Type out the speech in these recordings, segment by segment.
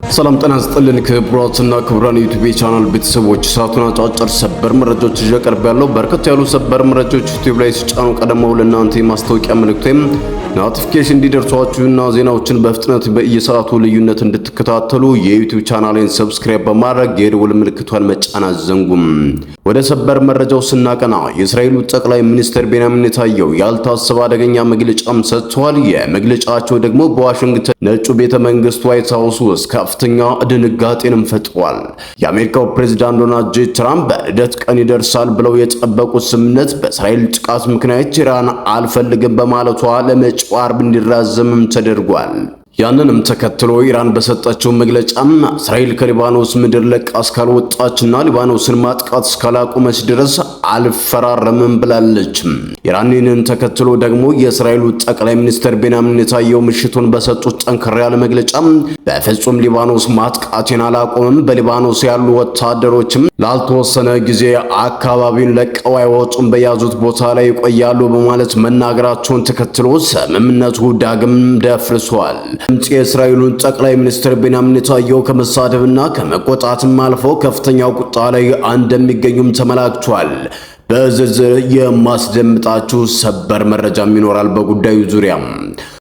ሰላም ጤና ይስጥልን ክቡራትና ክቡራን ዩቲዩብ ቻናል ቤተሰቦች፣ ሰዓቱን አጫጭር ሰበር መረጃዎች ይዤ ቀርቤያለሁ። በርከት ያሉ ሰበር መረጃዎች ዩቲዩብ ላይ ሲጫኑ ቀደመው ለእናንተ የማስታወቂያ መልእክቴም ኖቲፊኬሽን እንዲደርሷችሁና ዜናዎችን በፍጥነት በየሰዓቱ ልዩነት እንድትከታተሉ የዩቲዩብ ቻናሌን ሰብስክራይብ በማድረግ የደወል ምልክቷን መጫን አትዘንጉም። ወደ ሰበር መረጃው ስናቀና የእስራኤሉ ጠቅላይ ሚኒስትር ቤንያሚን ኔታንያሁ ያልታሰበ አደገኛ መግለጫም ሰጥተዋል። የመግለጫቸው ደግሞ በዋሽንግተን ነጩ ቤተ መንግስት ዋይት ሃውስ ውስጥ ከፍተኛ ድንጋጤንም ፈጥሯል። የአሜሪካው ፕሬዝዳንት ዶናልድ ጄ ትራምፕ በልደት ቀን ይደርሳል ብለው የጠበቁት ስምምነት በእስራኤል ጥቃት ምክንያት ኢራን አልፈልግም በማለቷ ለመጪው አርብ እንዲራዘምም ተደርጓል። ያንንም ተከትሎ ኢራን በሰጠችው መግለጫም እስራኤል ከሊባኖስ ምድር ለቃ እስካልወጣችና ሊባኖስን ማጥቃት እስካላቆመች ድረስ አልፈራረምም ብላለች። ኢራንን ተከትሎ ደግሞ የእስራኤሉ ጠቅላይ ሚኒስትር ቤንያሚን ኔታንያሁ ምሽቱን በሰጡት ጠንከር ያለ መግለጫ በፍጹም ሊባኖስ ማጥቃትን አላቆምም፣ በሊባኖስ ያሉ ወታደሮችም ላልተወሰነ ጊዜ አካባቢውን ለቀው አይወጡም፣ በያዙት ቦታ ላይ ይቆያሉ በማለት መናገራቸውን ተከትሎ ስምምነቱ ዳግም ደፍርሷል። የእስራኤሉን ጠቅላይ ሚኒስትር ቤንያሚን ኔታንያሁ ከመሳደብና ከመቆጣትም አልፈው ከፍተኛው ቁጣ ላይ እንደሚገኙም ተመላክቷል። በዝርዝር የማስደምጣችሁ ሰበር መረጃም ይኖራል በጉዳዩ ዙሪያ።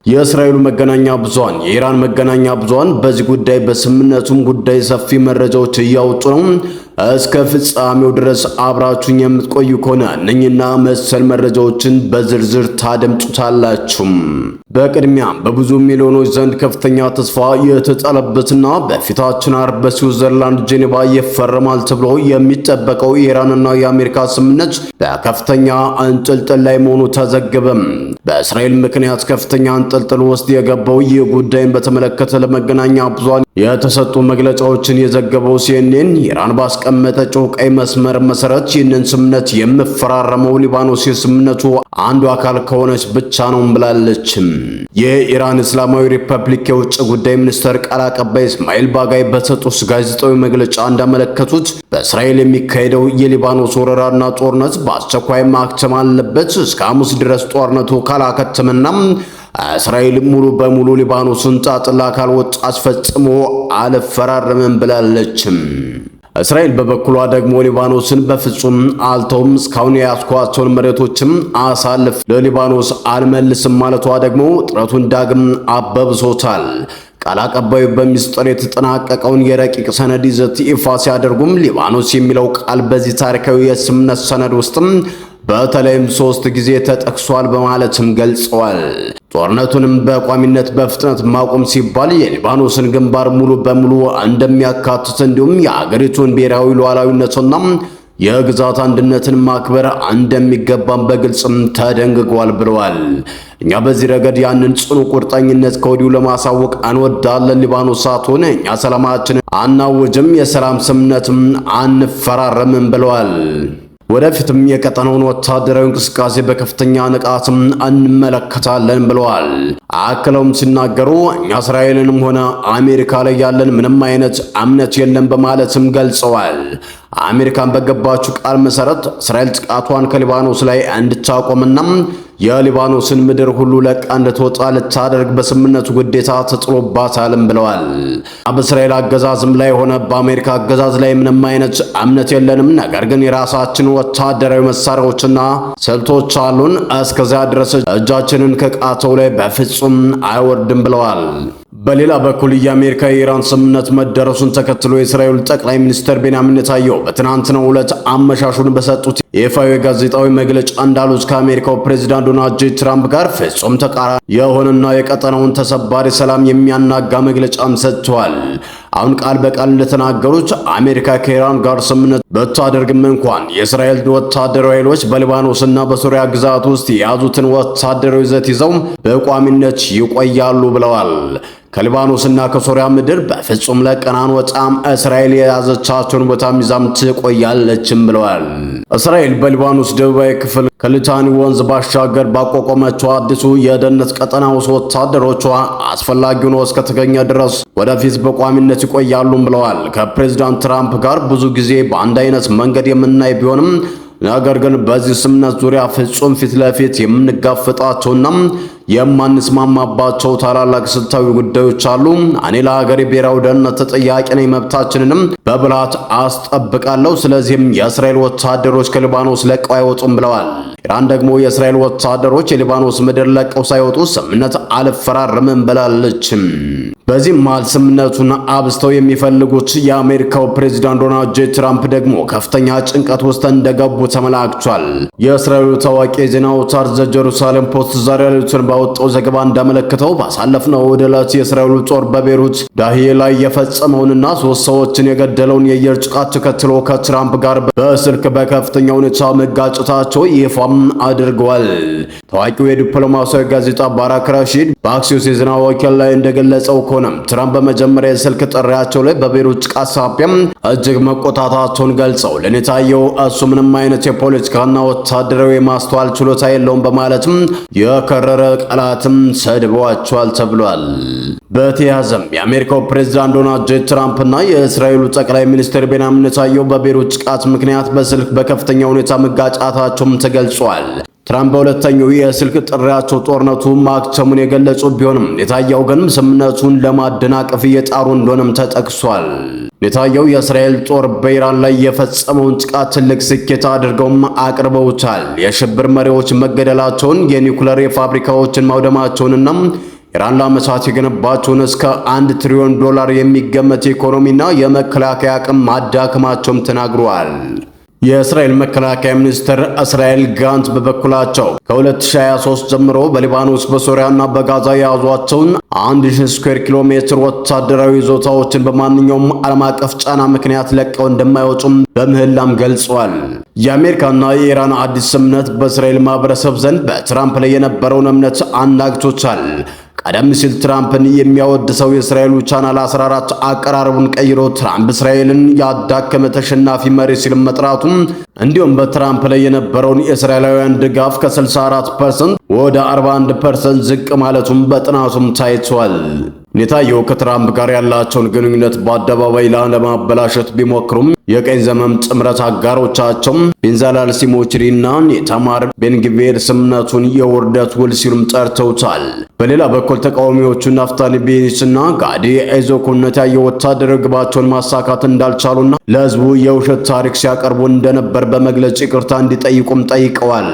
የእስራኤሉ መገናኛ ብዙሃን የኢራን መገናኛ ብዙሃን በዚህ ጉዳይ በስምምነቱም ጉዳይ ሰፊ መረጃዎች እያወጡ ነው። እስከ ፍጻሜው ድረስ አብራችሁኝ የምትቆዩ ከሆነ እነኝና መሰል መረጃዎችን በዝርዝር ታደምጡታላችሁ። በቅድሚያ በብዙ ሚሊዮኖች ዘንድ ከፍተኛ ተስፋ የተጣለበትና በፊታችን አርብ በስዊዘርላንድ ጄኔቫ ይፈረማል ተብሎ የሚጠበቀው የኢራንና የአሜሪካ ስምምነት በከፍተኛ እንጥልጥል ላይ መሆኑ ተዘገበም። በእስራኤል ምክንያት ከፍተኛ እንጥልጥል ውስጥ የገባው ይህ ጉዳይን በተመለከተ ለመገናኛ ብዙሃን የተሰጡ መግለጫዎችን የዘገበው ሲኤንኤን ኢራን ባስቀመጠችው ቀይ መስመር መሰረት ይህንን ስምምነት የምፈራረመው ሊባኖስ የስምምነቱ አንዱ አካል ከሆነች ብቻ ነው ብላለች። የኢራን እስላማዊ ሪፐብሊክ የውጭ ጉዳይ ሚኒስትር ቃል አቀባይ እስማኤል ባጋይ በሰጡት ጋዜጣዊ መግለጫ እንዳመለከቱት በእስራኤል የሚካሄደው የሊባኖስ ወረራና ጦርነት በአስቸኳይ ማክተም አለበት። እስከ ሐሙስ ድረስ ጦርነቱ ካላከተመና እስራኤል ሙሉ በሙሉ ሊባኖስን ጣጥላ ካልወጣች ፈጽሞ አልፈራረምም ብላለች። እስራኤል በበኩሏ ደግሞ ሊባኖስን በፍጹም አልተውም፣ እስካሁን የያዝኳቸውን መሬቶችም አሳልፍ ለሊባኖስ አልመልስም ማለቷ ደግሞ ጥረቱን ዳግም አበብሶታል። ቃል አቀባዩ በሚስጥር የተጠናቀቀውን የረቂቅ ሰነድ ይዘት ይፋ ሲያደርጉም ሊባኖስ የሚለው ቃል በዚህ ታሪካዊ የስምምነት ሰነድ ውስጥም በተለይም 3 ጊዜ ተጠቅሷል በማለትም ገልጸዋል። ጦርነቱንም በቋሚነት በፍጥነት ማቆም ሲባል የሊባኖስን ግንባር ሙሉ በሙሉ እንደሚያካትት እንዲሁም የአገሪቱን ብሔራዊ ሉዓላዊነትና የግዛት አንድነትን ማክበር እንደሚገባም በግልጽም ተደንግጓል ብለዋል። እኛ በዚህ ረገድ ያንን ጽኑ ቁርጠኝነት ከወዲሁ ለማሳወቅ እንወዳለን። ሊባኖስ ሳትሆን እኛ ሰላማችንን አናውጅም፣ የሰላም ስምምነትም አንፈራረምም ብለዋል። ወደፊትም የቀጠናውን ወታደራዊ እንቅስቃሴ በከፍተኛ ንቃትም እንመለከታለን ብለዋል። አክለውም ሲናገሩ እኛ እስራኤልንም ሆነ አሜሪካ ላይ ያለን ምንም አይነት እምነት የለም በማለትም ገልጸዋል። አሜሪካን በገባችው ቃል መሰረት እስራኤል ጥቃቷን ከሊባኖስ ላይ እንድታቆምና የሊባኖስን ምድር ሁሉ ለቃ እንድትወጣ ልታደርግ በስምምነቱ ግዴታ ተጥሎባታልም ብለዋል። በእስራኤል አገዛዝም ላይ ሆነ በአሜሪካ አገዛዝ ላይ ምንም አይነት እምነት የለንም፣ ነገር ግን የራሳችን ወታደራዊ መሳሪያዎችና ስልቶች አሉን። እስከዚያ ድረስ እጃችንን ከቃተው ላይ በፍጹም አይወርድም ብለዋል። በሌላ በኩል የአሜሪካ የኢራን ስምምነት መደረሱን ተከትሎ የእስራኤሉ ጠቅላይ ሚኒስትር ቤንያሚን ኔታንያሁ በትናንትናው ዕለት አመሻሹን በሰጡት የይፋዊ ጋዜጣዊ መግለጫ እንዳሉት ከአሜሪካው ፕሬዝዳንት ዶናልድ ጄ ትራምፕ ጋር ፍጹም ተቃራኒ የሆነና የቀጠናውን ተሰባሪ ሰላም የሚያናጋ መግለጫም ሰጥተዋል። አሁን ቃል በቃል እንደተናገሩት አሜሪካ ከኢራን ጋር ስምምነት ብታደርግም እንኳን የእስራኤል ወታደራዊ ኃይሎች በሊባኖስና በሶሪያ ግዛት ውስጥ የያዙትን ወታደራዊ ይዘት ይዘው በቋሚነት ይቆያሉ ብለዋል። ከሊባኖስና ከሶሪያ ምድር በፍጹም ለቀን አንወጣም፣ እስራኤል የያዘቻቸውን ቦታም ይዛም ትቆያለችም ብለዋል። እስራኤል በሊባኖስ ደቡባዊ ክፍል ከሊታኒ ወንዝ ባሻገር ባቋቋመችው አዲሱ የደህንነት ቀጠና ውስጥ ወታደሮቿ አስፈላጊ ሆኖ እስከተገኘ ድረስ ወደፊት በቋሚነት ይቆያሉም ብለዋል። ከፕሬዝዳንት ትራምፕ ጋር ብዙ ጊዜ በአንድ አይነት መንገድ የምናይ ቢሆንም ነገር ግን በዚህ ስምምነት ዙሪያ ፍጹም ፊት ለፊት የምንጋፈጣቸውና የማንስማማባቸው ታላላቅ ስልታዊ ጉዳዮች አሉ። እኔ ለሀገሬ ብሔራዊ ደህንነት ተጠያቂ ነኝ፣ መብታችንንም በብልሃት አስጠብቃለሁ። ስለዚህም የእስራኤል ወታደሮች ከሊባኖስ ለቀው አይወጡም ብለዋል። ኢራን ደግሞ የእስራኤል ወታደሮች የሊባኖስ ምድር ለቀው ሳይወጡ ስምምነት አልፈራረምም ብላለች። በዚህም መሃል ስምምነቱን አብዝተው የሚፈልጉት የአሜሪካው ፕሬዝዳንት ዶናልድ ጄ ትራምፕ ደግሞ ከፍተኛ ጭንቀት ውስጥ እንደገቡ ተመላክቷል። የእስራኤሉ ታዋቂ የዜና አውታር ዘ ጀሩሳሌም ፖስት ዛሬ ሌሊቱን ባወጣው ዘገባ እንዳመለከተው ባሳለፍነው ዕለት የእስራኤሉ ጦር በቤሩት ዳሂዬ ላይ የፈጸመውንና 3 ሰዎችን የገደለውን የአየር ጥቃት ተከትሎ ከትራምፕ ጋር በስልክ በከፍተኛ ሁኔታ መጋጨታቸው ይፋም አድርገዋል። ታዋቂው የዲፕሎማሲያዊ ጋዜጣ ባራክ ራሺድ በአክሲዮስ የዜና ወኪል ላይ እንደገለጸው ትራምፕ በመጀመሪያ የስልክ ጥሪያቸው ላይ በቤሩት ጥቃት ሳቢያም እጅግ መቆጣታቸውን ገልጸው ለኔታየው እሱ ምንም አይነት የፖለቲካና ወታደራዊ ማስተዋል ችሎታ የለውም በማለትም የከረረ ቃላትም ሰድበዋቸዋል ተብሏል። በተያያዘም የአሜሪካው ፕሬዝዳንት ዶናልድ ጄ ትራምፕና የእስራኤሉ ጠቅላይ ሚኒስትር ቤንያሚን ኔታንያሁ በቤሩት ጥቃት ምክንያት በስልክ በከፍተኛ ሁኔታ መጋጨታቸውም ተገልጿል። ትራምፕ በሁለተኛው የስልክ ጥሪያቸው ጦርነቱ ማክተሙን የገለጹ ቢሆንም ኔታንያሁ ግን ስምምነቱን ለማደናቀፍ እየጣሩ እንደሆነም ተጠቅሷል። ኔታንያሁ የእስራኤል ጦር በኢራን ላይ የፈጸመውን ጥቃት ትልቅ ስኬት አድርገውም አቅርበውታል። የሽብር መሪዎች መገደላቸውን፣ የኒውክሌር ፋብሪካዎችን ማውደማቸውንና ኢራን ለዓመታት የገነባቸውን እስከ $1 ትሪሊዮን የሚገመት ኢኮኖሚና የመከላከያ አቅም ማዳከማቸውም ተናግረዋል። የእስራኤል መከላከያ ሚኒስትር እስራኤል ጋንት በበኩላቸው ከ2023 ጀምሮ በሊባኖስ በሶሪያና በጋዛ የያዟቸውን 1000 ስኩዌር ኪሎ ሜትር ወታደራዊ ይዞታዎችን በማንኛውም ዓለም አቀፍ ጫና ምክንያት ለቀው እንደማይወጡም በምህላም ገልጸዋል። የአሜሪካና የኢራን አዲስ ስምምነት በእስራኤል ማህበረሰብ ዘንድ በትራምፕ ላይ የነበረውን እምነት አናግቶታል። ቀደም ሲል ትራምፕን የሚያወድሰው የእስራኤሉ ቻናል 14 አቀራረቡን ቀይሮ ትራምፕ እስራኤልን ያዳከመ ተሸናፊ መሪ ሲል መጥራቱም እንዲሁም በትራምፕ ላይ የነበረውን የእስራኤላውያን ድጋፍ ከ64% ወደ 41% ዝቅ ማለቱም በጥናቱም ታይቷል። ኔታንያሁ ከትራምፕ ጋር ያላቸውን ግንኙነት በአደባባይ ለማበላሸት ቢሞክሩም የቀኝ ዘመም ጥምረት አጋሮቻቸው ቤንዛላል ስሞትሪችና ኢታማር ቤንግቪር ስምምነቱን የውርደት ውል ሲሉም ጠርተውታል። በሌላ በኩል ተቃዋሚዎቹ ናፍታሊ ቤኒትና ጋዲ አይዞኩን ኔታንያሁ ወታደራዊ ግባቸውን ማሳካት እንዳልቻሉና ለሕዝቡ የውሸት ታሪክ ሲያቀርቡ እንደነበር በመግለጽ ይቅርታ እንዲጠይቁም ጠይቀዋል።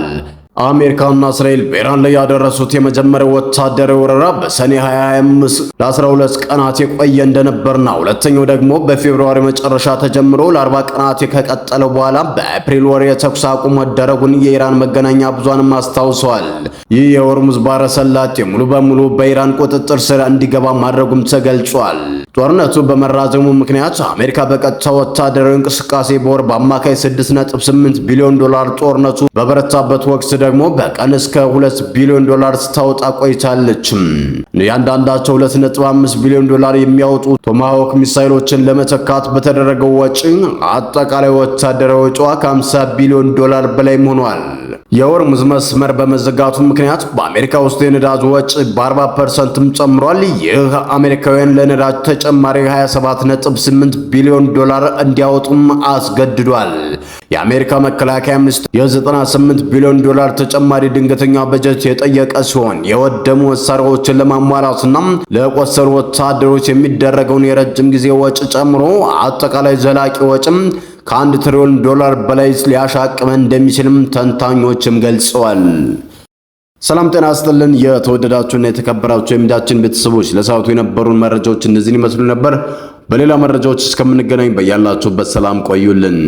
አሜሪካና እስራኤል በኢራን ላይ ያደረሱት የመጀመሪያው ወታደራዊ ወረራ በሰኔ 25 ለ12 ቀናት የቆየ እንደነበርና ሁለተኛው ደግሞ በፌብሩዋሪ መጨረሻ ተጀምሮ ለ40 ቀናት ከቀጠለው በኋላ በአፕሪል ወር የተኩስ አቁም መደረጉን የኢራን መገናኛ ብዙሃንም አስታውሰዋል። ይህ የሆርሙዝ ባህረ ሰላጤ ሙሉ በሙሉ በኢራን ቁጥጥር ስር እንዲገባ ማድረጉም ተገልጿል። ጦርነቱ በመራዘሙ ምክንያት አሜሪካ በቀጥታ ወታደራዊ እንቅስቃሴ በወር በአማካይ $6.8 ቢሊዮን ጦርነቱ በበረታበት ወቅት ደግሞ በቀን እስከ $2 ቢሊዮን ስታወጣ ቆይታለች። እያንዳንዳቸው $2.5 ቢሊዮን የሚያወጡ ቶማሃውክ ሚሳይሎችን ለመተካት በተደረገው ወጪ አጠቃላይ ወታደራዊ ወጪዋ ከ$50 ቢሊዮን በላይ ሆኗል። የሆርሙዝ መስመር በመዘጋቱ ምክንያት በአሜሪካ ውስጥ የነዳጅ ወጪ በ40% ጨምሯል። ይህ አሜሪካውያን ለነዳጅ ተጨማሪ $27.8 ቢሊዮን እንዲያወጡም አስገድዷል። የአሜሪካ መከላከያ ሚኒስቴር የ$98 ቢሊዮን ተጨማሪ ድንገተኛ በጀት የጠየቀ ሲሆን የወደሙ መሳሪያዎችን ለማሟላትና ለቆሰሉ ወታደሮች የሚደረገውን የረጅም ጊዜ ወጪ ጨምሮ አጠቃላይ ዘላቂ ወጪም ከ$1 ትሪሊዮን በላይ ሊያሻቅም እንደሚችልም ተንታኞችም ገልጸዋል። ሰላም ጤና ይስጥልን። የተወደዳችሁና የተከበራችሁ የሚዲያችን ቤተሰቦች ለሰዓቱ የነበሩን መረጃዎች እነዚህን ይመስሉ ነበር። በሌላ መረጃዎች እስከምንገናኝ በያላችሁበት ሰላም ቆዩልን።